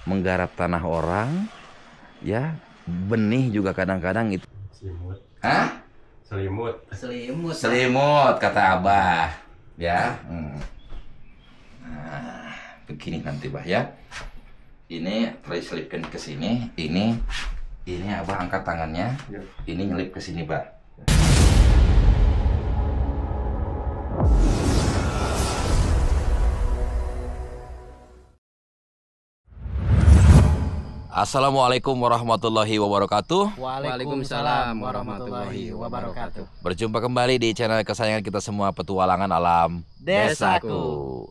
menggarap tanah orang, ya, benih juga kadang-kadang itu. Selimut. Hah? Selimut. Selimut. Selimut kata Abah, ya. Nah, begini nanti Bah ya. Ini selipkan ke sini, ini Abah angkat tangannya, Ya. ini nyelip ke sini Bah. Assalamualaikum warahmatullahi wabarakatuh. Waalaikumsalam warahmatullahi wabarakatuh. Berjumpa kembali di channel kesayangan kita semua, Petualangan Alam Desaku.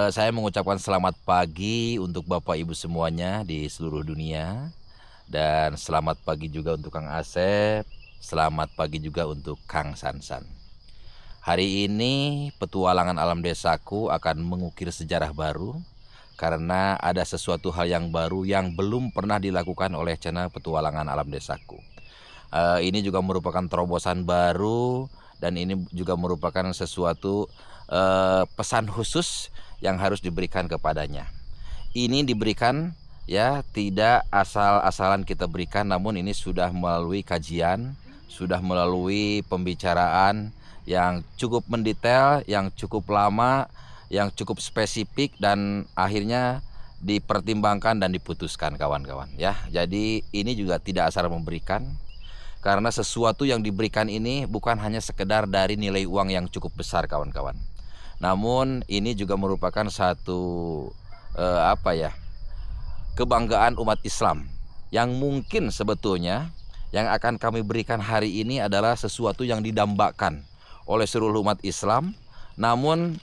Saya mengucapkan selamat pagi untuk Bapak Ibu semuanya di seluruh dunia. Dan selamat pagi juga untuk Kang Asep. Selamat pagi juga untuk Kang Sansan. Hari ini Petualangan Alam Desaku akan mengukir sejarah baru, karena ada sesuatu hal yang baru yang belum pernah dilakukan oleh channel Petualangan Alam Desaku. Ini juga merupakan terobosan baru, dan ini juga merupakan sesuatu pesan khusus yang harus diberikan kepadanya. Ini diberikan ya tidak asal-asalan kita berikan, namun ini sudah melalui kajian, sudah melalui pembicaraan yang cukup mendetail, yang cukup lama, yang cukup spesifik, dan akhirnya dipertimbangkan dan diputuskan kawan-kawan ya. Jadi ini juga tidak asal memberikan, karena sesuatu yang diberikan ini bukan hanya sekedar dari nilai uang yang cukup besar kawan-kawan, namun ini juga merupakan satu kebanggaan umat Islam, yang mungkin sebetulnya yang akan kami berikan hari ini adalah sesuatu yang didambakan oleh seluruh umat Islam, namun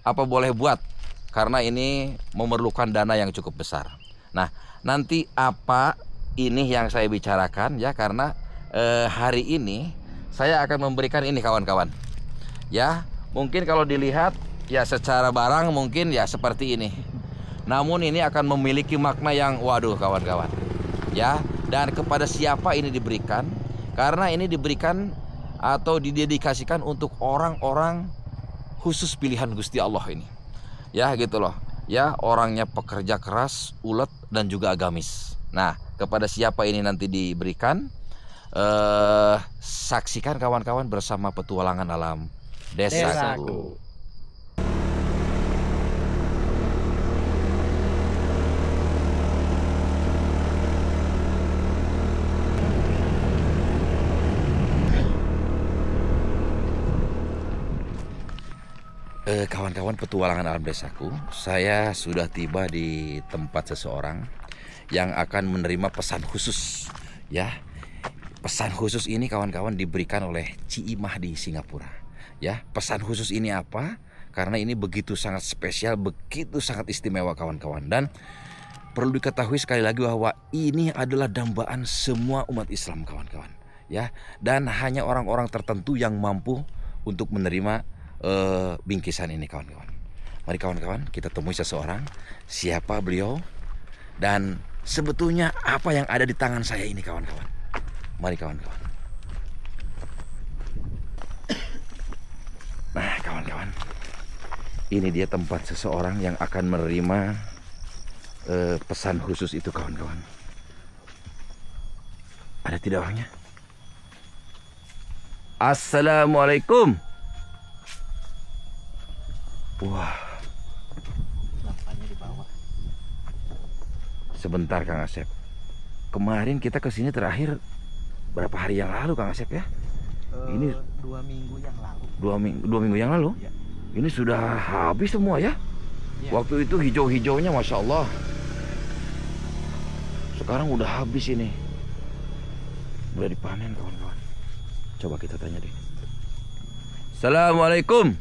apa boleh buat, karena ini memerlukan dana yang cukup besar. Nah, nanti apa ini yang saya bicarakan ya, karena hari ini saya akan memberikan ini kawan-kawan. Ya, mungkin kalau dilihat ya secara barang mungkin ya seperti ini. Namun ini akan memiliki makna yang waduh kawan-kawan. Ya, dan kepada siapa ini diberikan? Karena ini diberikan atau didedikasikan untuk orang-orang khusus pilihan Gusti Allah ini. Ya gitu loh. Ya, orangnya pekerja keras, ulet, dan juga agamis. Nah, kepada siapa ini nanti diberikan? Saksikan kawan-kawan bersama Petualangan Alam Desaku. Kawan-kawan Petualangan Alam Desaku, saya sudah tiba di tempat seseorang yang akan menerima pesan khusus. Ya, pesan khusus ini kawan-kawan diberikan oleh Ciimah di Singapura. Ya, pesan khusus ini apa? Karena ini begitu sangat spesial, begitu sangat istimewa kawan-kawan. Dan perlu diketahui sekali lagi bahwa ini adalah dambaan semua umat Islam kawan-kawan. Ya, dan hanya orang-orang tertentu yang mampu untuk menerima bingkisan ini kawan-kawan. Mari kawan-kawan kita temui seseorang. Siapa beliau dan sebetulnya apa yang ada di tangan saya ini kawan-kawan. Mari kawan-kawan. Nah kawan-kawan, ini dia tempat seseorang yang akan menerima pesan khusus itu kawan-kawan. Ada tidak orangnya? Assalamualaikum. Wah, Lampanya di bawah. sebentar Kang Asep. Kemarin kita kesini terakhir berapa hari yang lalu Kang Asep ya? Ini 2 minggu yang lalu. dua minggu yang lalu. Ya. Ini sudah habis semua ya? Ya. Waktu itu hijau-hijaunya Masya Allah. Sekarang udah habis ini. Udah dipanen kawan-kawan. Coba kita tanya deh. Assalamualaikum.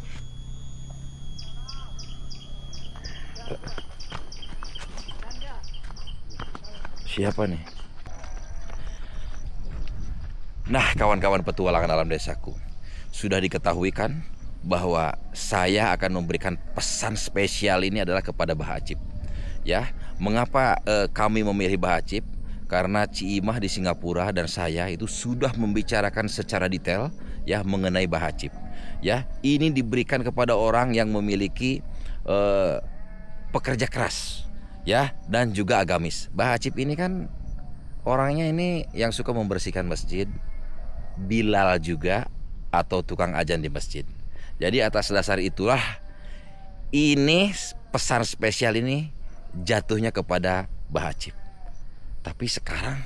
Siapa nih? Nah kawan-kawan Petualangan Alam Desaku, sudah diketahui kan bahwa saya akan memberikan pesan spesial ini adalah kepada Bah Acip. Ya, mengapa kami memilih Bah Acip? Karena Ciimah di Singapura dan saya itu sudah membicarakan secara detail ya mengenai Bah Acip. Ya, ini diberikan kepada orang yang memiliki pekerja keras, ya, dan juga agamis. Bah Hacip ini kan orangnya ini yang suka membersihkan masjid, Bilal juga atau tukang ajan di masjid. Jadi atas dasar itulah ini pesan spesial ini jatuhnya kepada Bah Hacip. Tapi sekarang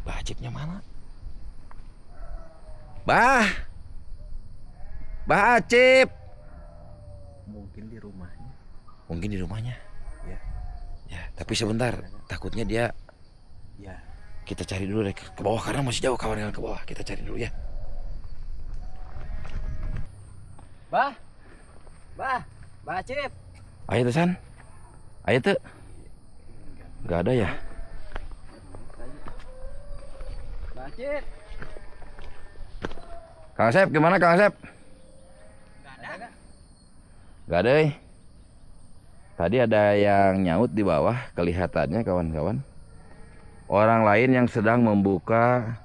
Bah Hacipnya mana? Bah Hacip. Mungkin di rumahnya. Mungkin di rumahnya. Ya. Ya, tapi sebentar. Takutnya dia. Ya. Kita cari dulu deh ke bawah karena masih jauh kawan ke bawah. Kita cari dulu ya. Bah Hacip. Ayo tuh San. Ayo tuh. Gak ada ya. Bah Hacip. Kang Asep gimana Kang Asep? Gak ada. Tadi ada yang nyaut di bawah kelihatannya kawan-kawan. Orang lain yang sedang membuka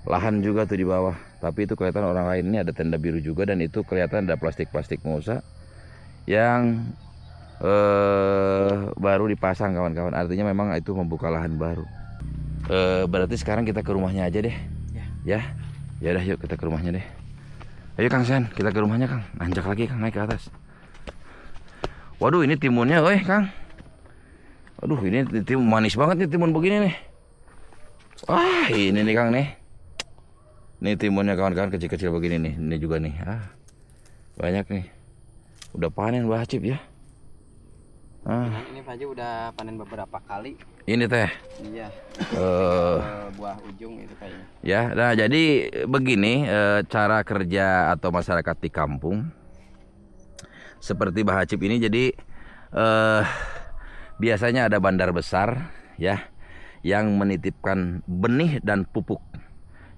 lahan juga tuh di bawah. Tapi itu kelihatan orang lain, ini ada tenda biru juga dan itu kelihatan ada plastik-plastik mosa yang baru dipasang kawan-kawan. Artinya memang itu membuka lahan baru. Berarti sekarang kita ke rumahnya aja deh. Ya. Ya udah yuk kita ke rumahnya deh. Ayo Kang Sen, kita ke rumahnya Kang. Nanjak lagi Kang, naik ke atas. Waduh ini timunnya, Kang. Aduh ini timun manis banget nih timun begini nih. Wah ini nih Kang nih. Ini timunnya kawan-kawan kecil-kecil begini nih. Ini juga nih. Banyak nih. Udah panen Bah Hacip ya. Ini Pak Haji udah panen beberapa kali. Ini teh. Iya. Buah ujung itu kayaknya. Ya, nah jadi begini cara kerja atau masyarakat di kampung seperti Bah Hacip ini. Jadi biasanya ada bandar besar ya yang menitipkan benih dan pupuk.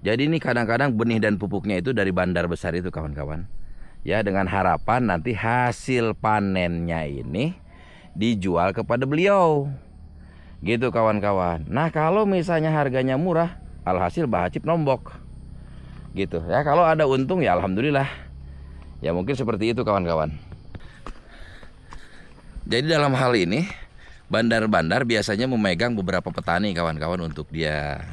Jadi ini kadang-kadang benih dan pupuknya itu dari bandar besar itu kawan-kawan. Ya dengan harapan nanti hasil panennya ini dijual kepada beliau. Gitu kawan-kawan. Nah kalau misalnya harganya murah, alhasil Bah Hacip nombok. Gitu ya, kalau ada untung ya alhamdulillah. Ya mungkin seperti itu kawan-kawan. Jadi dalam hal ini bandar-bandar biasanya memegang beberapa petani kawan-kawan untuk dia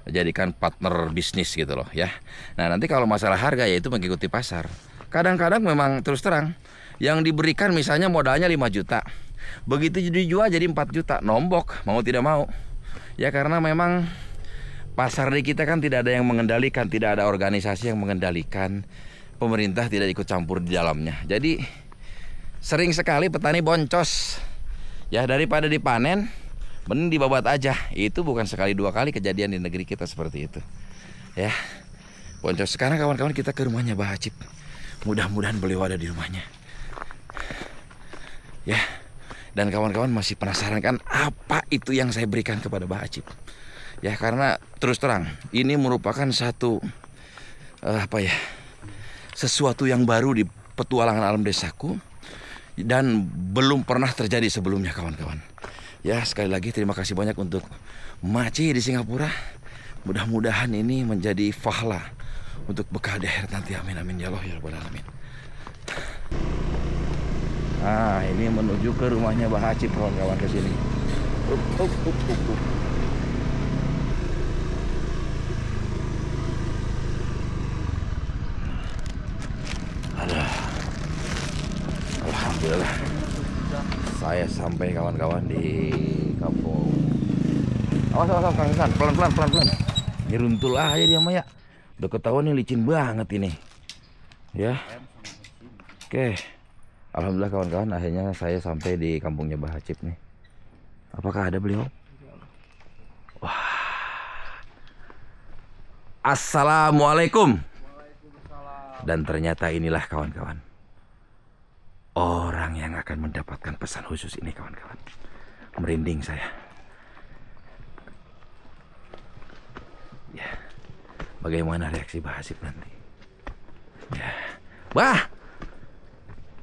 jadikan partner bisnis gitu loh ya. Nah nanti kalau masalah harga ya itu mengikuti pasar. Kadang-kadang memang terus terang yang diberikan misalnya modalnya 5 juta. Begitu dijual jadi 4 juta, nombok mau tidak mau. Ya karena memang pasar di kita kan tidak ada yang mengendalikan, tidak ada organisasi yang mengendalikan. Pemerintah tidak ikut campur di dalamnya. Jadi sering sekali petani boncos. Ya daripada dipanen, mending dibabat aja. Itu bukan sekali dua kali kejadian di negeri kita seperti itu. Ya. Boncos. Sekarang kawan-kawan kita ke rumahnya Bah Hacip. Mudah-mudahan beliau ada di rumahnya. Ya. Dan kawan-kawan masih penasaran kan apa itu yang saya berikan kepada Bah Hacip. Ya karena terus terang ini merupakan satu sesuatu yang baru di petualangan alam desaku dan belum pernah terjadi sebelumnya kawan-kawan. Ya sekali lagi terima kasih banyak untuk Maci di Singapura. Mudah-mudahan ini menjadi fahala untuk bekal di akhirat nanti. Amin amin ya Allah ya rabbal alamin. Ini menuju ke rumahnya Bah Hacip kawan-kawan ke sini. Alhamdulillah saya sampai kawan-kawan di kampung. Awas Kang San, pelan-pelan. Nyeruntul aja dia mah ya. Udah ketahuan nih licin banget ini. Ya. Oke. Alhamdulillah kawan-kawan akhirnya saya sampai di kampungnya Bah Hacip nih. Apakah ada beliau? Wah. Assalamualaikum. Dan ternyata inilah kawan-kawan orang yang akan mendapatkan pesan khusus ini kawan-kawan. Merinding saya. Ya. Bagaimana reaksi Bah Hacip nanti? Ya. Bah.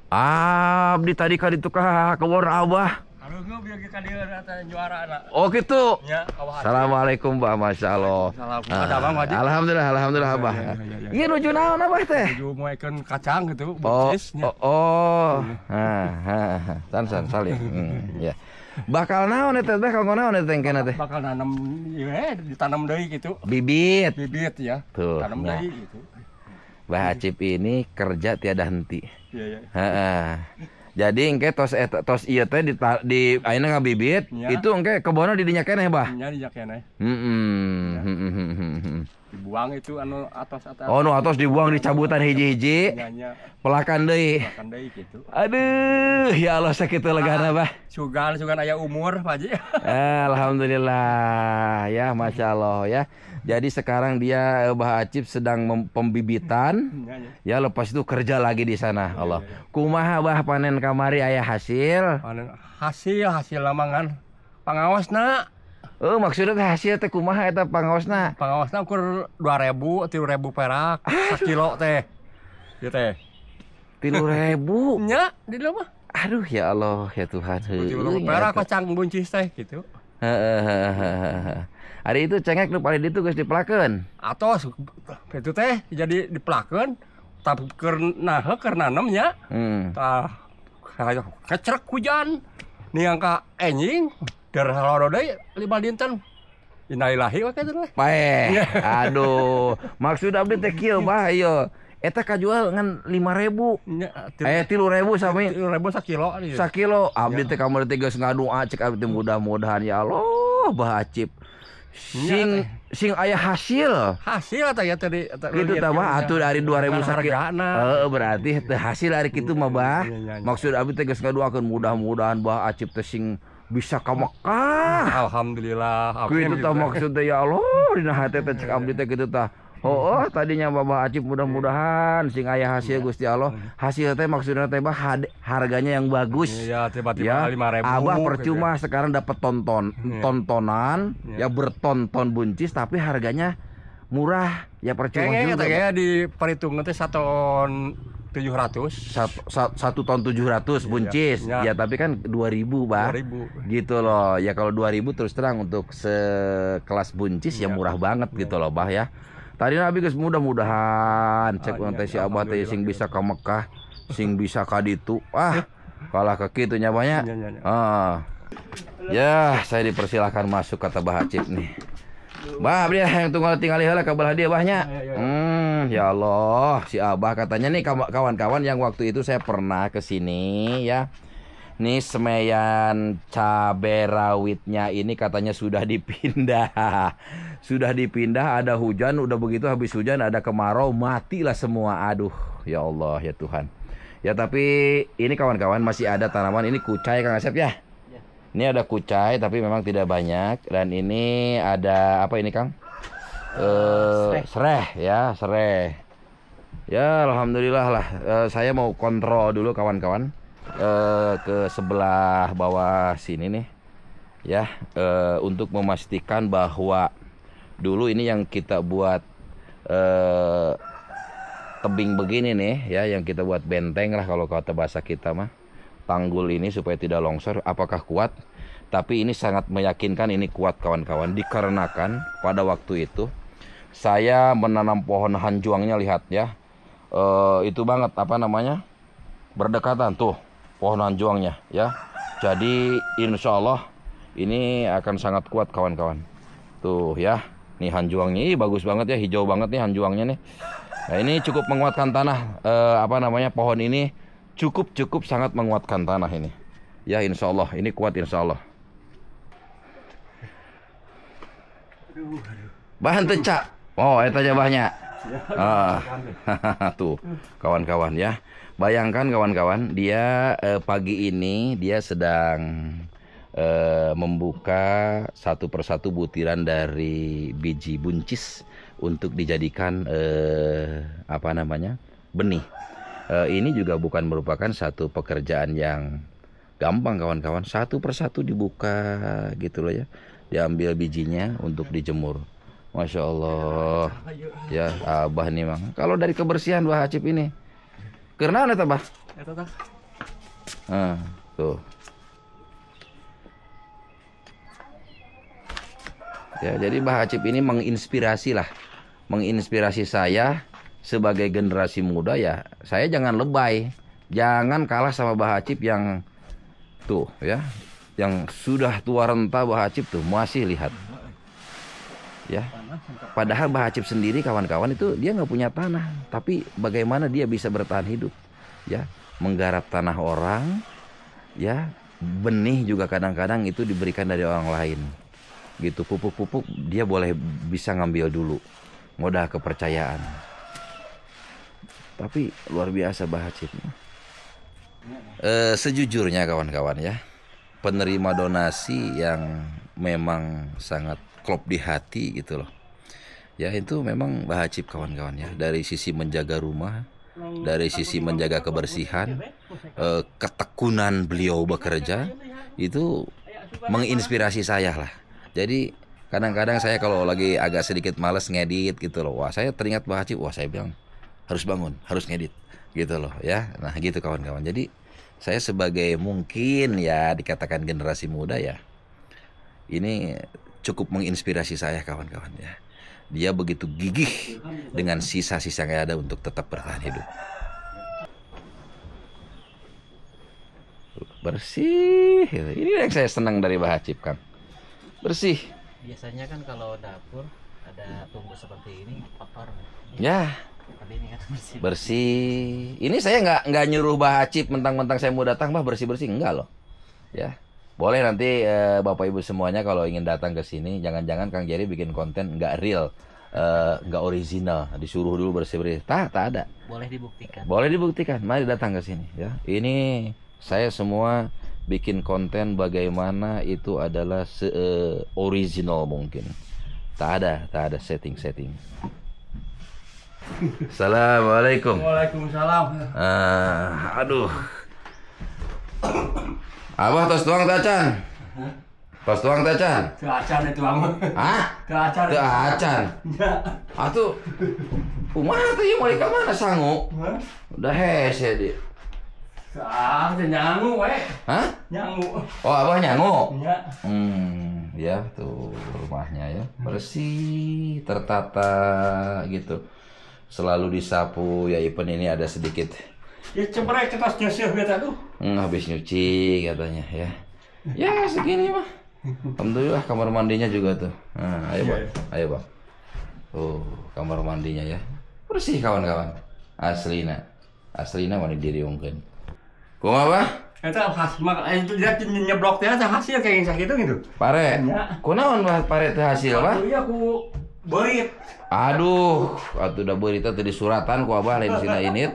Abdi tadi kali itu ke warna Abah. Oh gitu. Ya, assalamualaikum Mbak, masya Allah. Alhamdulillah Abah. Iya nuju naon Abah teh? Nuju muekeun kacang gitu. San salih. Ya. Bakal naon eta teh kanggo naon eta engkena teh? Bakal nanam ditanam deui gitu. Bibit. Bibit ya. Tuh. Tanam Ya. deui gitu. Bah Acip ini kerja tiada henti. Iya ya. Heeh. Jadi engke tos ieu teh di ayeuna ngabibit, Ya. itu engke kebona di dinya keneh, Bah. Nyari jakene. Heeh. Dibuang itu anu atas. Oh, nu atos dibuang dicabutan hiji-hiji, Nya pelakan deui. makan deui gitu. Aduh, ya Allah sakitu legana, Bah. Sugan aya umur Pak Haji. Alhamdulillah, ya Masya Allah ya. Jadi sekarang dia Bah Acip sedang pembibitan, Ya, ya. ya lepas itu kerja lagi di sana. Allah. Kumaha Bah panen kamari aya hasil? Panen hasil lamangan pangawasna. Oh maksudnya teh hasil teh kumaha eta pangaosna? Pangawasna ukur 2.000, 3.000 perak sakilo teh. Ieu teh. 3.000. Nya di dieu mah. Aduh ya Allah ya Tuhan. 3.000 perak kocang buncis teh gitu. Hari itu cengek nu paling ditu geus dipelakeun. Atos itu teh jadi dipelakeun tapi keur nanem nya. Tah kecrek hujan. Niangka enjing dar haloro deui 5 dinten. Innalillahi wa kitu teh. Paeh. Aduh, maksud abdi teh kieu Bah ieu. Eta kajual ngan 5.000. Nya 3.000 sami 3.000 sakilo ieu. sakilo. Abdi teh kamari teh geus ngadua cek abdi teh mudah-mudahan ya Allah Bah Acip. Sing aya hasil. Hasil teh ya tadi Gitu tah Bah atuh dari 2.000 sakilo. Heeh berarti teh hasil hari kitu mah Bah. Maksud abdi teh geus ngaduakeun mudah-mudahan Bah Acip teh sing bisa ka Mekah. Alhamdulillah. Kitu tah maksudnya ya Allah dina hate teh cek abdi teh kitu tah. Oh, tadinya Bah Acip mudah-mudahan sing aya hasil Gusti Allah. Hasil teh maksudnya teh Bah harganya yang bagus. Iya, tiba-tiba 5.000. Abah percuma sekarang dapat tontonan ya bertonton buncis tapi harganya murah. Ya percuma Kayaknya juga. kayak di perhitungan teh 1 ton 700. 1 ton 700 buncis. Ya. Ya tapi kan 2.000 Bah. 2.000. Gitu loh. Ya kalau 2.000 terus terang untuk sekelas buncis ya murah banget gitu loh Bah ya. Tadi Nabi geus mudah-mudahan cek teh si Abah teh sing bisa ka Mekah, sing bisa ka ditu. Kalah ke kitu nya banyak. Ya, saya dipersilahkan masuk kata Bah Acip nih. Bah, abdi yang tunggal tinggali heula ka belah dia Bahnya. Ya Allah, si Abah katanya nih kawan-kawan yang waktu itu saya pernah ke sini ya. Nih semeyan cabai rawitnya ini katanya sudah dipindah. Sudah dipindah, ada hujan, udah begitu habis hujan ada kemarau, matilah semua. Aduh, ya Allah, ya Tuhan. Ya tapi ini kawan-kawan masih ada tanaman, ini kucai Kang Asep ya. Ini ada kucai tapi memang tidak banyak. Dan ini ada apa ini Kang? Sereh ya, sereh. Ya Alhamdulillah lah. Saya mau kontrol dulu kawan-kawan. Ke sebelah bawah sini nih ya, untuk memastikan bahwa dulu ini yang kita buat tebing begini nih ya, yang kita buat benteng lah kalau kata bahasa kita mah, tanggul ini supaya tidak longsor. Apakah kuat? Tapi ini sangat meyakinkan ini kuat kawan-kawan, dikarenakan pada waktu itu saya menanam pohon hanjuangnya, lihat ya, itu banget apa namanya, berdekatan tuh pohon hanjuangnya ya. Jadi insya Allah ini akan sangat kuat kawan-kawan. Tuh ya, nih hanjuangnya ini bagus banget ya, hijau banget nih hanjuangnya nih. Nah ini cukup menguatkan tanah, apa namanya, pohon ini cukup sangat menguatkan tanah ini. Ya insya Allah ini kuat insya Allah. Bahan tecak. Oh eta aja banyak. Tuh kawan-kawan ya. Bayangkan kawan-kawan, dia pagi ini dia sedang membuka satu persatu butiran dari biji buncis untuk dijadikan apa namanya, benih. Ini juga bukan merupakan satu pekerjaan yang gampang kawan-kawan. Satu persatu dibuka gitu loh ya, diambil bijinya untuk dijemur. Masya Allah ya Abah nih mang. Kalau dari kebersihan Bah Acip ini karena ada Bah? Tuh. Ya, jadi Bah Acip ini menginspirasi saya sebagai generasi muda ya. Saya jangan lebay, jangan kalah sama Bah Acip yang tuh ya, yang sudah tua renta Bah Hacip tuh masih lihat. Ya, padahal Bah Hacip sendiri kawan-kawan itu dia nggak punya tanah, tapi bagaimana dia bisa bertahan hidup, ya, menggarap tanah orang, ya, benih juga kadang-kadang itu diberikan dari orang lain, gitu, pupuk-pupuk dia boleh bisa ngambil dulu, modal kepercayaan, tapi luar biasa Bah Hacip. Sejujurnya kawan-kawan ya, penerima donasi yang memang sangat klop di hati gitu loh. Ya itu memang Bah Hacip kawan-kawan ya. Dari sisi menjaga rumah, dari sisi menjaga kebersihan, ketekunan beliau bekerja, itu menginspirasi saya lah. Jadi kadang-kadang saya kalau lagi agak sedikit males ngedit gitu loh. Wah saya teringat Bah Hacip, wah saya bilang harus bangun, harus ngedit gitu loh ya. Nah gitu kawan-kawan. Jadi saya sebagai mungkin ya dikatakan generasi muda ya, ini cukup menginspirasi saya kawan-kawan ya. Dia begitu gigih dengan sisa-sisa yang ada untuk tetap bertahan hidup. Bersih. Ini yang saya senang dari Bah Hacip kan. Bersih. Biasanya kan kalau dapur ada tungku seperti ini kotor. Ya. Tapi ini kan bersih. Bersih. Ini saya nggak nyuruh Bah Hacip mentang-mentang saya mau datang Bah bersih-bersih, enggak loh. Ya. Boleh nanti Bapak Ibu semuanya kalau ingin datang ke sini, jangan-jangan Kang Jerry bikin konten nggak real, nggak original, disuruh dulu bersih-bersih. Tak ada. Boleh dibuktikan. Boleh dibuktikan. Mari datang ke sini ya. Ini saya semua bikin konten bagaimana itu adalah original mungkin. Tak ada setting-setting. Assalamualaikum. Waalaikumsalam. Aduh. Abah tos tuang tacan. Tos tuang tacan. Teu acan itu mah. Hah? Teu acan. Teu acan. Ya. Atuh. Kumaha teh ieu mau ka mana sangu? Hah? Udah hese dia. Teu nyangu we. Hah? Nyangu. Oh, Abah nyangu. Ya. Ya tuh rumahnya ya. Bersih, tertata gitu. Selalu disapu ya, even ini ada sedikit Ya ceprek ke tasnya sih beta tuh. habis nyuci katanya ya. Ya segini mah. Alhamdulillah kamar mandinya juga tuh. Nah, ayo Bang. Ayo Bang. Kamar mandinya ya. Bersih kawan-kawan. Aslina mah diriungkeun. Kumaha Bah? Eta khas mak itu dia nyeblok teh hasil kayak sakitu gitu. Pare. Ya. Kunaon Bah pare teh hasil Bah? Iya ku berit. Aduh, atuh da beurita teh di suratan ku Abah lain sina init.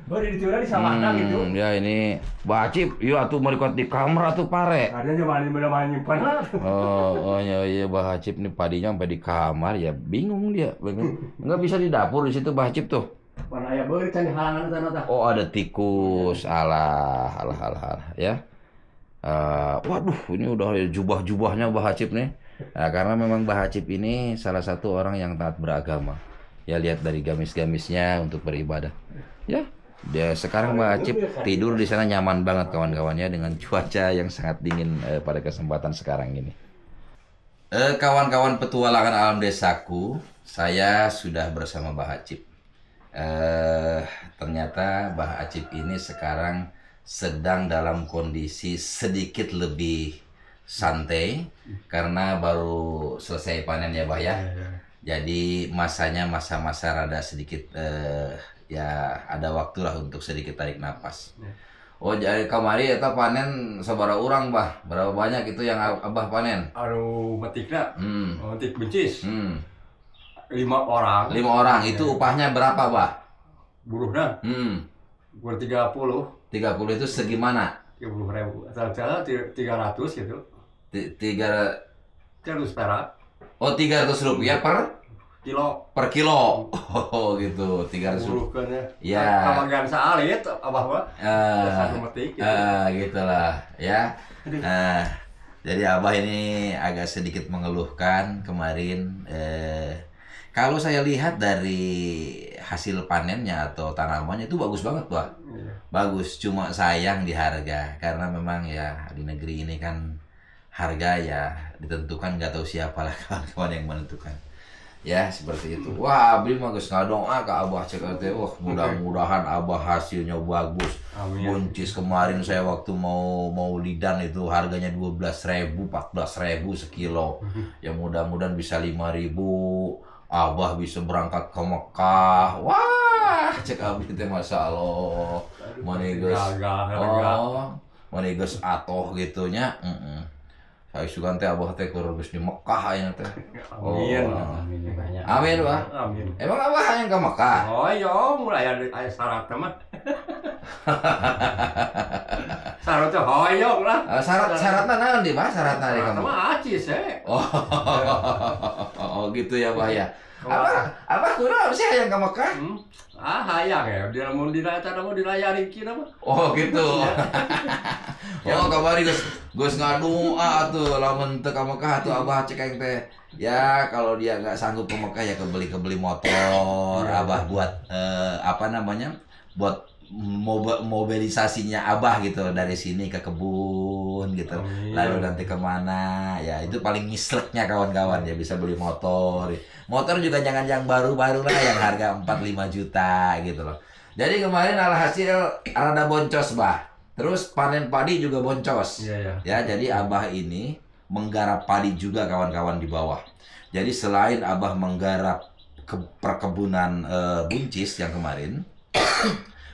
Berit dicurah di samana gitu. Ya ini Bah Hacip, ieu atuh meurikot di kamar atuh pare. Ada zaman bener-bener nyimpan lah. Oh ya iya Bah Hacip nih padinya sampai di kamar ya bingung dia. Enggak bisa di dapur di situ Bah Hacip tuh. Mana aya berit can halangan tanah tah. Oh ada tikus, alah ya. Waduh ini udah jubah-jubahnya Bah Hacip nih. Nah, karena memang Bah Hacip ini salah satu orang yang taat beragama. Ya lihat dari gamis-gamisnya untuk beribadah. Ya, dia sekarang Bah Hacip tidur di sana nyaman banget kawan-kawannya dengan cuaca yang sangat dingin pada kesempatan sekarang ini. Kawan-kawan petualangan alam desaku, saya sudah bersama Bah Hacip. Ternyata Bah Hacip ini sekarang sedang dalam kondisi sedikit lebih santai karena baru selesai panen ya Bah ya. Jadi masanya masa-masa rada sedikit ya ada waktu lah untuk sedikit tarik napas. Oh jadi kamari eta panen sabaraha urang Bah? Berapa banyak itu yang Abah panen? Anu metikna. Metik buncis. 5 orang. 5 orang itu upahnya berapa Bah? Buruhna. Gur 30. 30 itu segimana? 30.000. Asal-asal 300 gitu. 300 perak. Oh 300 rupiah per kilo. Oh gitu 300 rupiah. Ya. Kamagan saalit Abah mah. Satu metik gitu. Gitulah ya. Jadi Abah ini agak sedikit mengeluhkan kemarin. Kalau saya lihat dari hasil panennya atau tanamannya itu bagus banget Bah. Bagus, cuma sayang di harga karena memang ya di negeri ini kan harga ya ditentukan nggak tahu siapa lah kawan-kawan yang menentukan. Ya seperti itu. Wah, abdi mah geus ngadoa ka Abah cek teh. Wah, mudah-mudahan Abah hasilnya bagus. Amin. Buncis kemarin saya waktu mau lidan itu harganya 12.000, 14.000 sekilo. Ya mudah-mudahan bisa 5.000. Abah bisa berangkat ke Mekah. Wah, cek abdi teh Masya Allah. Manigeus. Oh, manigeus atoh gitunya. Saya suka teh Abah teh keur geus di Mekah aya teh. Amin. Amin, Bah. Amin. Emang Abah hayang ke Mekah? Oh iya, mulai ada syaratnya mah. Syaratnya hoyong lah. Syaratnya naon di Bah? Syaratnya di kamu? Sama acis Oh, gitu ya, Bah ya. Abah kunaon sih hayang ke Mekah? Hayang ya, dia mau dilayari kita mah. Oh, gitu. Oh, kabari geus ngadoa tuh lamun teu ka Mekah tuh Abah cek aing teh. Ya, kalau dia nggak sanggup ke Mekah ya kebeli motor. Abah buat apa namanya? Buat mobilisasinya Abah gitu dari sini ke kebun gitu. Lalu nanti kemana? Ya itu paling misleknya kawan-kawan ya bisa beli motor. Motor juga jangan yang baru-baru lah yang harga 4-5 juta gitu loh. Jadi kemarin alhasil rada boncos Bah. Terus panen padi juga boncos. Ya, jadi Abah ini menggarap padi juga kawan-kawan di bawah. Jadi selain Abah menggarap perkebunan buncis yang kemarin,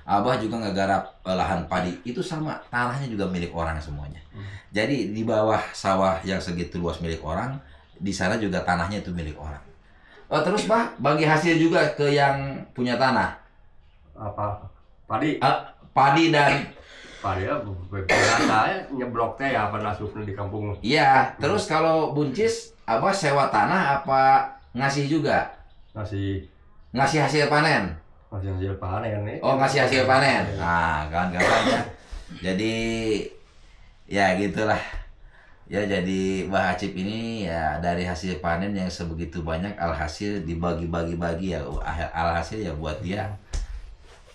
Abah juga ngegarap lahan padi. Itu sama, tanahnya juga milik orang semuanya. Jadi di bawah sawah yang segitu luas milik orang, di sana juga tanahnya itu milik orang. Terus Bah, bagi hasil juga ke yang punya tanah. Apa? Padi? Padi dan Padi ya, biasa nyeblok teh ya apa nasufnya di kampung. Iya, terus kalau buncis Abah sewa tanah apa ngasih juga? Ngasih hasil panen. Ngasih hasil panen nih. Oh, ngasih hasil panen. Nah, kawan-kawan ya. Jadi ya gitulah. Ya jadi Bah Acip ini ya dari hasil panen yang sebegitu banyak alhasil dibagi-bagi-bagi ya. Alhasil ya buat dia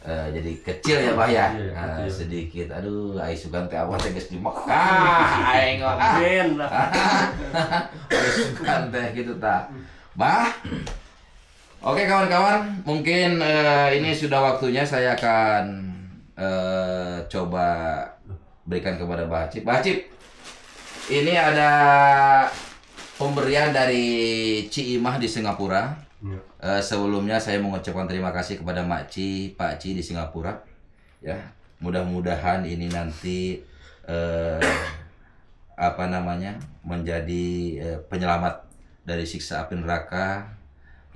jadi kecil ya Bah ya. Sedikit. Aduh, ai sugan teh Abah teh geus di Mekah. Aing amin. Sugan teh gitu tah. Bah. Oke kawan-kawan, mungkin ini sudah waktunya saya akan coba berikan kepada Bah Acip. Bah Acip, ini ada pemberian dari Ciimah di Singapura. Sebelumnya saya mengucapkan terima kasih kepada Pak Ci di Singapura. Ya, mudah-mudahan ini nanti apa namanya menjadi penyelamat dari siksa api neraka.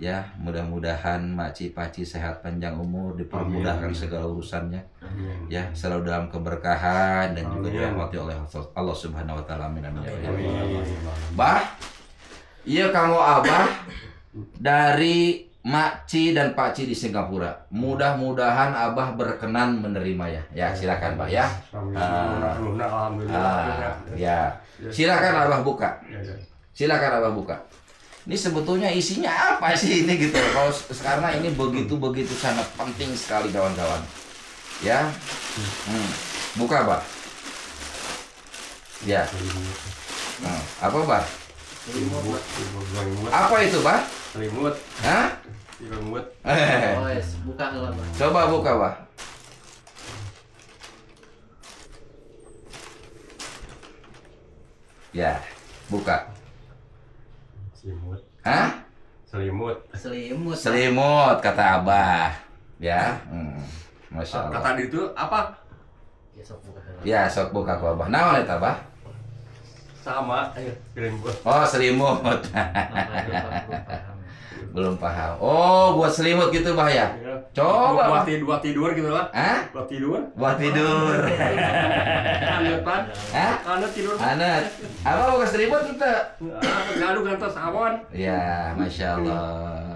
Ya, mudah-mudahan Pak Ci sehat panjang umur, dipermudahkan segala urusannya. Ya, selalu dalam keberkahan dan juga dirahmati oleh Allah Subhanahu wa taala. Amin. Bah, iya kamu Abah dari Ci dan Pak Ci di Singapura. Mudah-mudahan Abah berkenan menerima ya. Ya, silakan Bah ya. Ya. Silakan Abah buka. Silakan Abah buka. Ini sebetulnya isinya apa sih ini gitu. Kalau karena ini begitu sangat penting sekali kawan-kawan. Ya. Buka, Bah. Ya. Apa, Bah? Apa itu, Bah? Selimut. Hah? Selimut. Buka kalau Bah. Coba buka, Bah. Ya, buka. Selimut. Hah? Selimut. Selimut kata Abah. Ya. Masya Allah. Kata itu apa? Ya sok buka. Ya, sok buka ku Abah. Naon eta, Abah? Sama, selimut. Oh, selimut. Belum paham. Oh, buat selimut gitu, Bah ya? Coba. Buat tidur gitu lah. Hah? Buat tidur. Buat tidur. Anut, Pak. Hah? Anut tidur. Anut. Abah buka selimut kita. Gaduh ngantos awan. Ya, Masya Allah.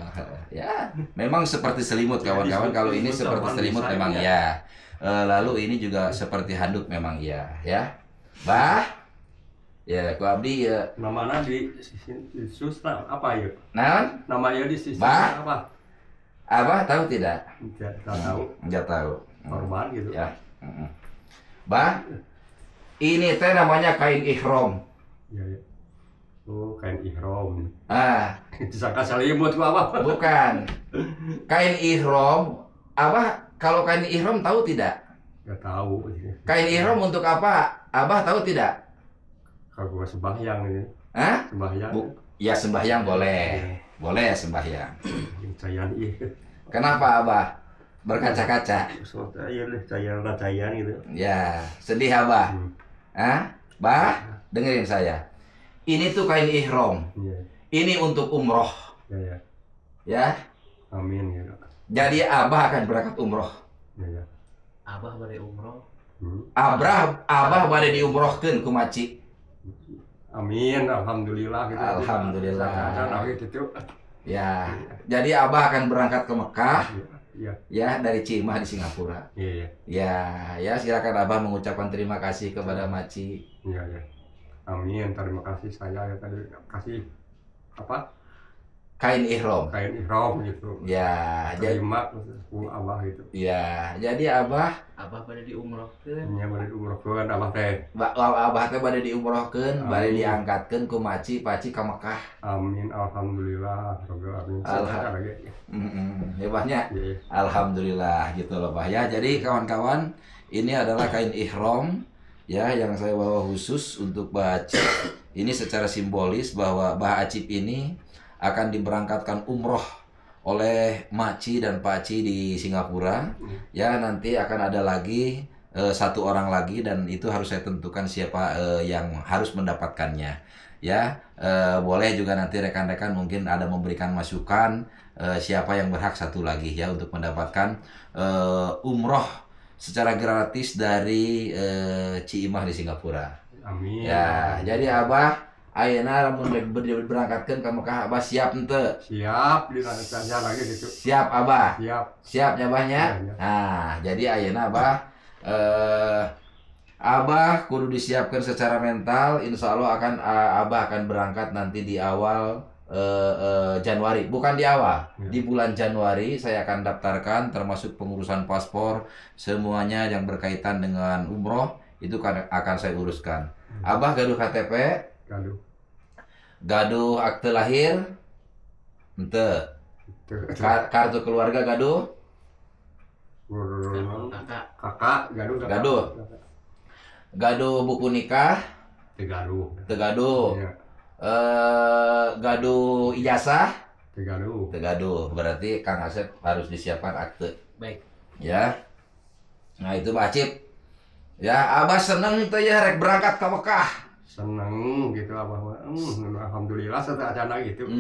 Ya, memang seperti selimut kawan-kawan. Kalau ini seperti selimut memang ya. Lalu ini juga seperti handuk memang iya, ya. Bah. Ya, ku abdi ya. Namanya di susah apa ya? Naon? Namanya di sisi Bah? apa? Abah tahu tidak? Tidak tahu. Enggak tahu. Korban gitu. Ya. Bah, ini teh namanya kain ihram. Ya, ya. Oh, kain ihram. Disangka selimut gua Abah. Bukan. Kain ihram. Abah kalau kain ihram tahu tidak? Enggak tahu. Kain ihram untuk apa? Abah tahu tidak? Kalau gua sembahyang ini. Hah? Sembahyang. Ya sembahyang boleh. Boleh sembahyang. Cayan iya. Kenapa Abah berkaca-kaca? Soalnya iya deh cayan gitu. Ya, sedih Abah. Hah? Bah, dengerin saya. Ini tuh kain ihram. Iya. Ini untuk umroh. Ya. Ya. Amin ya. Jadi Abah akan berangkat umroh. Ya. Abah bari umroh. Abah bade diumrohkeun ku maci. Amin, alhamdulillah gitu. Alhamdulillah. Ada gitu. Ya. Jadi Abah akan berangkat ke Mekah. Iya. Ya, dari Cimah di Singapura. Iya. Ya, silakan Abah mengucapkan terima kasih kepada maci. Iya. Amin, terima kasih saya ya tadi kasih apa? Kain ihram. Kain ihram gitu. Ya, jadi Terima Abah gitu. ya, jadi Abah Pada diumrohkeun. Ini yang balik umrohkeun Abah teh. Abah teh bade diumrohkeun, bade Amin. diangkatkeun ku maci paci ka Mekah. Amin, alhamdulillah. Rabbil alamin. Ya Bahnya. Iya. Alhamdulillah gitu loh Bah ya. Jadi kawan-kawan, ini adalah kain ihram ya yang saya bawa khusus untuk Bah Acip. Ini secara simbolis bahwa Bah Acip ini akan diberangkatkan umroh oleh Maci dan Paci di Singapura. Ya, nanti akan ada lagi satu orang lagi dan itu harus saya tentukan siapa yang harus mendapatkannya. Ya, boleh juga nanti rekan-rekan mungkin ada memberikan masukan siapa yang berhak satu lagi ya untuk mendapatkan umroh secara gratis dari Ciimah di Singapura. Amin. Ya, jadi Abah ayeuna lamun berangkatkeun ka Mekah Abah siap henteu? Siap ditanya lagi gitu. Siap Abah. Siap. Siap ya Abahnya? Iya. Nah, jadi ayeuna Abah kudu disiapkan secara mental. Insya Allah Abah akan berangkat nanti di awal Januari, bukan di awal, di bulan Januari saya akan daftarkan termasuk pengurusan paspor, semuanya yang berkaitan dengan umroh itu akan saya uruskan. Abah gaduh KTP, gaduh akte lahir, ente, kartu keluarga gaduh, kakak gaduh buku nikah, tegaduh. Iya. Gaduh ijazah, tegaduh. Berarti Kang Asep harus disiapkan akte. Baik. Ya. Nah itu Pak Acip. Ya, Abah seneng tuh ya rek berangkat ke Mekah. Seneng gitu Abah. Alhamdulillah setelah acara gitu.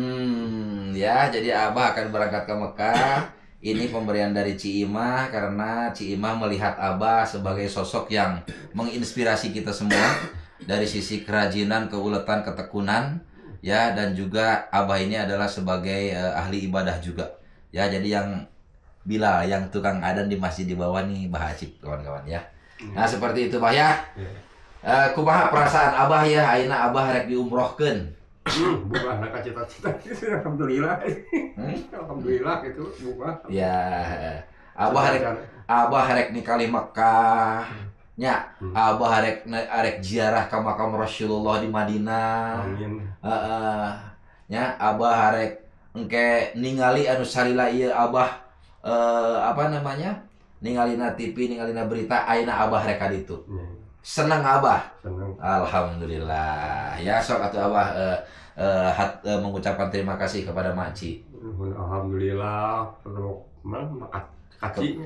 Ya, jadi Abah akan berangkat ke Mekah. Ini pemberian dari Ciimah karena Ciimah melihat Abah sebagai sosok yang menginspirasi kita semua dari sisi kerajinan, keuletan, ketekunan, ya, dan juga Abah ini adalah sebagai ahli ibadah juga. Ya, jadi yang Bilal, yang tukang adzan di masjid di bawah nih Bah Acip, kawan-kawan ya. Nah, seperti itu Bah ya. Kumaha perasaan Abah ya, ayeuna Abah rek diumrohkeun. Bukan nak cita-cita itu alhamdulillah. Alhamdulillah itu bukan. Ya, Abah rek nikali Mekah. Nya, Abah arek ziarah ka makam Rasulullah di Madinah. Amin. Nya, Abah arek engke ningali anu salila ieu Abah apa namanya? Ningalina TV, ningalina berita, ayeuna Abah rek ka ditu. Senang Abah. Senang. Alhamdulillah. Ya, sok atuh Abah mengucapkan terima kasih kepada Makci. Alhamdulillah.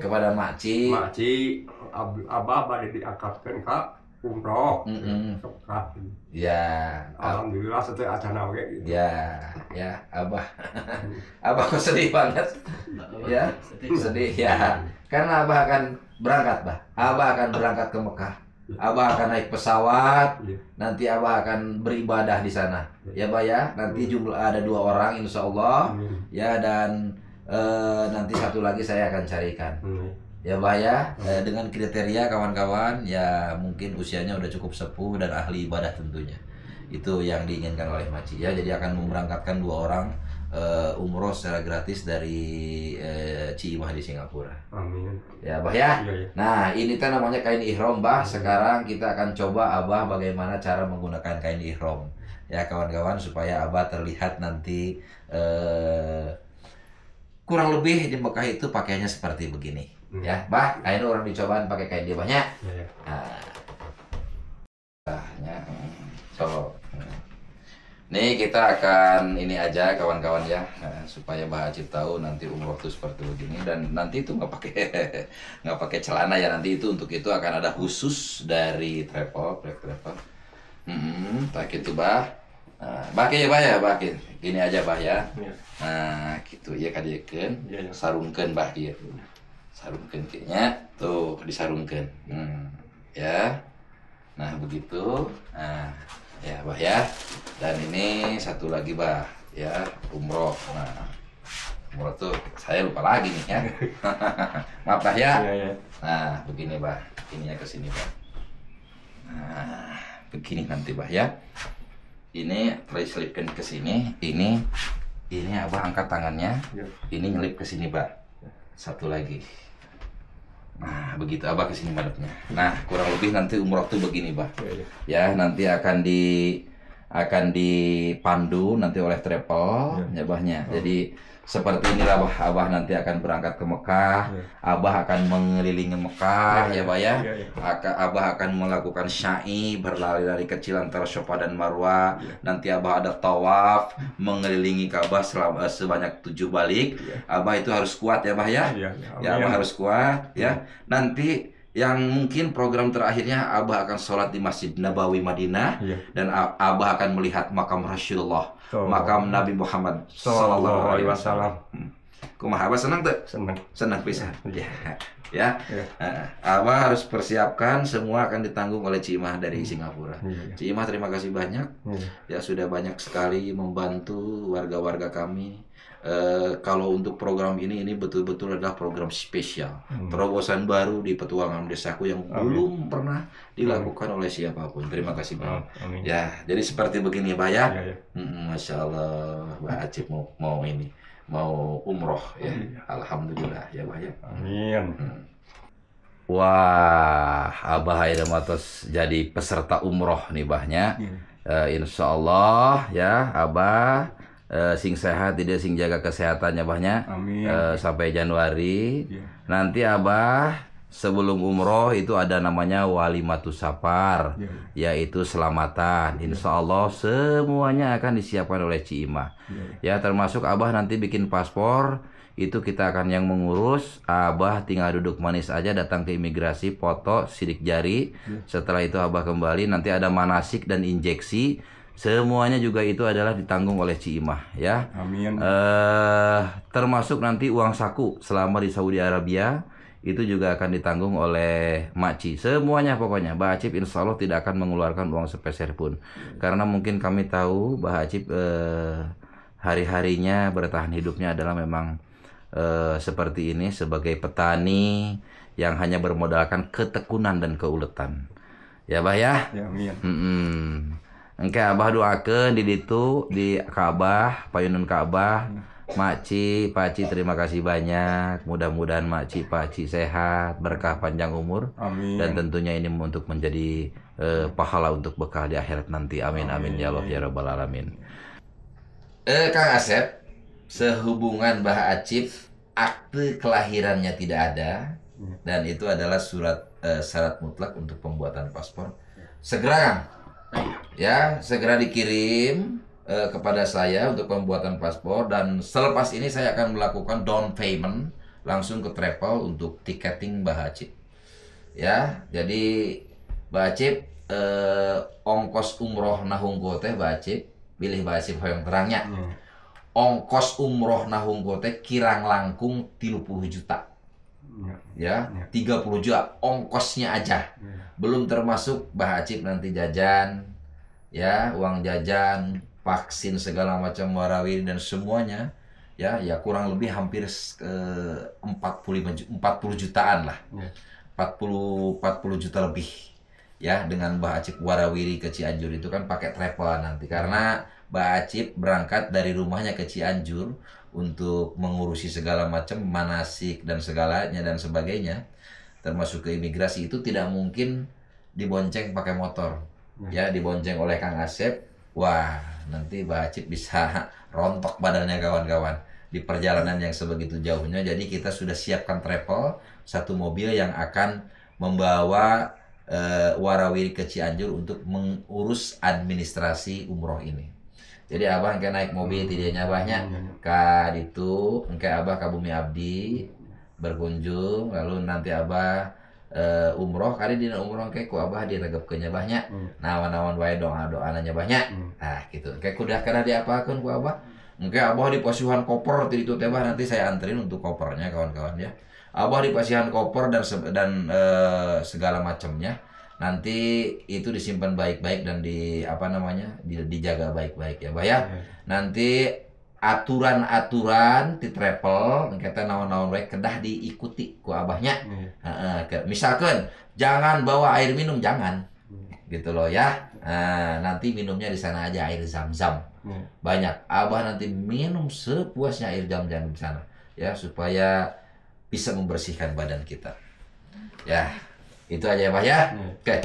Kepada Makci. Abah bade diangkatkeun ka umroh. Ya. Alhamdulillah setelah acara oke gitu. Ya, Abah. Abah kok sedih banget. Ya, sedih ya. Karena Abah akan berangkat, Bah. Abah akan berangkat ke Mekah. Abah akan naik pesawat. Nanti Abah akan beribadah di sana. Ya, Bah ya. Nanti jumlah ada 2 orang insya Allah. Ya, dan nanti satu lagi saya akan carikan. Ya Bah ya, dengan kriteria kawan-kawan ya mungkin usianya udah cukup sepuh dan ahli ibadah tentunya. Itu yang diinginkan oleh Makci ya. Jadi akan memberangkatkan 2 orang umroh secara gratis dari Ciimah di Singapura. Amin. Ya Bah ya. Iya. Nah ini kan namanya kain ihram Bah. Sekarang kita akan coba Abah bagaimana cara menggunakan kain ihram. ya kawan-kawan, supaya Abah terlihat nanti kurang lebih di Mekah itu pakaiannya seperti begini. Ya, Bah, ini orang dicobaan pakai kain dia banyak. So, nih kita akan ini aja kawan-kawan ya, supaya Bah Acip tahu nanti umroh itu seperti begini, dan nanti itu nggak pakai celana ya, nanti itu untuk itu akan ada khusus dari travel. Tak gitu Bah. Bah ya Bah ya, Bah gini aja Bah ya. Nah gitu ya kadiekeun, sarungkeun Bah ieu. Sarungkeun kayaknya tuh disarungkeun. Ya. Nah begitu. Nah ya Bah ya. Dan ini satu lagi Bah ya, umroh. Nah umroh tuh saya lupa lagi nih ya. Maaf Bah ya. Nah begini Bah, ininya ke sini Bah. Nah begini nanti Bah ya. Ini selipkan ke sini. Ini Abah angkat tangannya. Ini nyelip ke sini Bah. Satu lagi. Nah begitu Abah ke sini madepnya. Nah kurang lebih nanti umroh tuh begini Bah. Ya nanti akan dipandu nanti oleh travel ya Bahnya. Jadi seperti inilah Abah nanti akan berangkat ke Mekah. Abah akan mengelilingi Mekah ya Bah ya. Abah akan melakukan syai, berlari-lari kecil antara Safa dan Marwah. Nanti Abah ada tawaf mengelilingi Ka'bah sebanyak 7 balik. Abah itu harus kuat ya Bah ya. Ya Abah harus kuat ya. Nanti yang mungkin program terakhirnya Abah akan sholat di Masjid Nabawi Madinah, dan Abah akan melihat makam Rasulullah, makam Nabi Muhammad Sallallahu Alaihi Wasallam. Kumaha Abah senang tuh? Senang pisan. Ya. Abah harus persiapkan, semua akan ditanggung oleh Cimah dari Singapura. Cimah terima kasih banyak. Ya sudah banyak sekali membantu warga-warga kami. Kalau untuk program ini betul-betul adalah program spesial, terobosan baru di petualangan desaku yang belum pernah dilakukan oleh siapapun. Terima kasih Bang. Ya, jadi seperti begini Bah ya. Masya Allah, Bah Acip mau umroh ya. Alhamdulillah ya Bah ya. Amin. Wah, Abah Matos jadi peserta umroh nih Bahnya. Insya Allah ya Abah. Sing sehat, tidak sing jaga kesehatannya Bahnya. Sampai Januari. Nanti Abah sebelum umroh itu ada namanya walimatus safar, yaitu selamatan. Insya Allah semuanya akan disiapkan oleh Cimah. Ya termasuk Abah nanti bikin paspor, itu kita akan yang mengurus. Abah tinggal duduk manis aja, datang ke imigrasi, foto, sidik jari. Setelah itu Abah kembali, nanti ada manasik dan injeksi. Semuanya juga itu adalah ditanggung oleh Cimah ya. Amin. Termasuk nanti uang saku selama di Saudi Arabia itu juga akan ditanggung oleh Makci. Semuanya pokoknya Bah Acip insya Allah tidak akan mengeluarkan uang sepeser pun. Karena mungkin kami tahu Bah Acip hari-harinya bertahan hidupnya adalah memang seperti ini, sebagai petani yang hanya bermodalkan ketekunan dan keuletan. Ya Bah ya. Ya amin. Engke Abah doakeun di ditu di Ka'bah, payunun Ka'bah. Makci, Pakci terima kasih banyak. Mudah-mudahan Makci, Pakci sehat, berkah panjang umur. Amin. Dan tentunya ini untuk menjadi pahala untuk bekal di akhirat nanti. Amin amin ya Allah ya rabbal alamin. Kang Asep, sehubungan Bah Acip akte kelahirannya tidak ada, dan itu adalah syarat mutlak untuk pembuatan paspor. Segera Kang. Ya, segera dikirim kepada saya untuk pembuatan paspor, dan selepas ini saya akan melakukan down payment langsung ke travel untuk tiketing Bah Acip. Ya, jadi Bah Acip ongkos umroh nahungko teh Bah Acip, pilih Bah Acip hoyong terangnya. Ongkos umroh nahungko teh kirang langkung 30 juta. Ya, 30 juta ongkosnya aja. Belum termasuk Bah Acip nanti jajan, ya, uang jajan, vaksin segala macam warawiri dan semuanya. Ya kurang lebih hampir 40 jutaan lah. 40 juta lebih. Ya, dengan Bah Acip warawiri ke Cianjur itu kan pakai travel nanti, karena Bah Acip berangkat dari rumahnya ke Cianjur untuk mengurusi segala macam manasik dan segalanya dan sebagainya, termasuk ke imigrasi, itu tidak mungkin dibonceng pakai motor. Ya, dibonceng oleh Kang Asep Wah, nanti Mbah Acip bisa rontok badannya kawan-kawan di perjalanan yang sebegitu jauhnya. Jadi kita sudah siapkan travel, satu mobil yang akan membawa warawiri ke Cianjur untuk mengurus administrasi umroh ini. Jadi abah engke naik mobil tidaknya abahnya ka ditu, engke abah ka Bumi Abdi berkunjung, lalu nanti abah umroh kali dina umroh engke ku abah diregepkeun abahnya. Nawan-nawan wae doa-doa nanya abahnya. Nah, gitu. Engke kudah kana diapakeun ku abah? Engke abah di pasihan koper ti ditu teh nanti saya anterin untuk kopernya kawan-kawan ya. Abah di pasihan koper dan segala macamnya. Nanti itu disimpan baik-baik dan dijaga baik-baik ya, Bah ya. Nanti aturan-aturan di travel kita naon-naon we kedah diikuti ku abahnya. Misalkan jangan bawa air minum, jangan. Gitu loh ya. Nanti minumnya di sana aja air zam-zam. Banyak. Abah nanti minum sepuasnya air zam-zam di sana ya, supaya bisa membersihkan badan kita. Ya. Itu aja ya, Bah ya. Oke.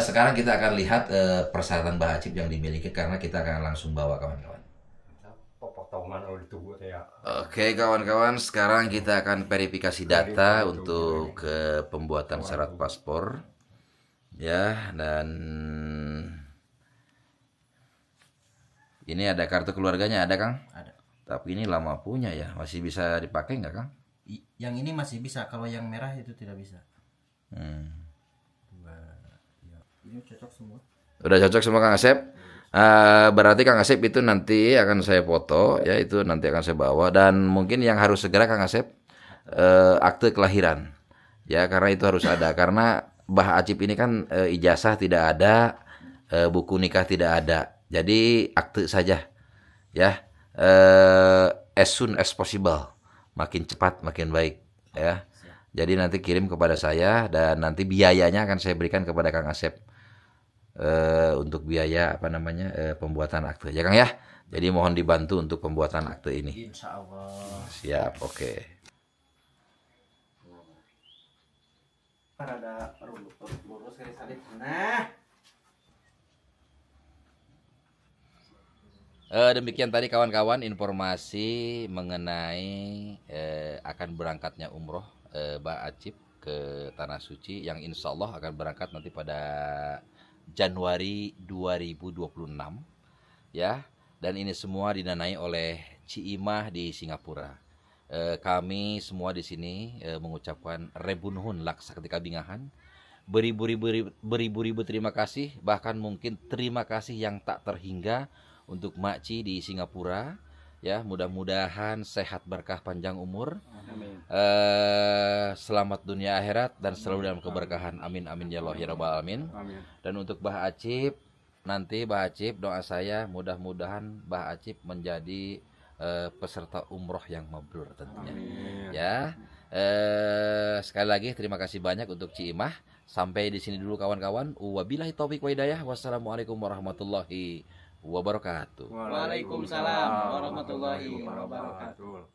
Sekarang kita akan lihat persyaratan Mbah Acip yang dimiliki, karena kita akan langsung bawa kawan-kawan. Oke kawan-kawan, sekarang kita akan verifikasi data untuk pembuatan syarat paspor. Ya, dan ini ada kartu keluarganya, ada Kang? Ada. Tapi ini lama punya ya, masih bisa dipakai nggak Kang? Yang ini masih bisa, kalau yang merah itu tidak bisa. Ini cocok semua. Udah cocok semua Kang Asep. Berarti Kang Asep itu nanti akan saya foto ya, itu nanti akan saya bawa, dan mungkin yang harus segera Kang Asep akte kelahiran ya, karena itu harus ada, karena Mbah Acip ini kan ijazah tidak ada, buku nikah tidak ada, jadi akte saja ya, as soon as possible, makin cepat makin baik ya. Jadi nanti kirim kepada saya, dan nanti biayanya akan saya berikan kepada Kang Asep untuk biaya pembuatan akte ya Kang ya. Jadi mohon dibantu untuk pembuatan akte ini. Insya Allah. Siap, oke. Ada lurus kali salib. Nah. Demikian tadi kawan-kawan informasi mengenai akan berangkatnya umroh Mbah Acip ke Tanah Suci, yang insya Allah akan berangkat nanti pada Januari 2026 ya, dan ini semua didanai oleh Ciimah di Singapura. Kami semua di sini mengucapkan rebunuhun laksa ketika bingahan, beribu-ribu terima kasih, bahkan mungkin terima kasih yang tak terhingga untuk Makci di Singapura ya. Mudah-mudahan sehat, berkah, panjang umur, selamat dunia akhirat, dan selalu dalam keberkahan, amin amin ya Allah ya rabbal alamin. Dan untuk Mbah Acip, nanti Mbah Acip, doa saya mudah-mudahan Mbah Acip menjadi peserta umroh yang mabrur tentunya. Ya, sekali lagi terima kasih banyak untuk Ciimah. Sampai di sini dulu kawan-kawan. Wabillahi taufiq wa hidayah. Wassalamualaikum warahmatullahi wabarakatuh. Waalaikumsalam warahmatullahi wabarakatuh.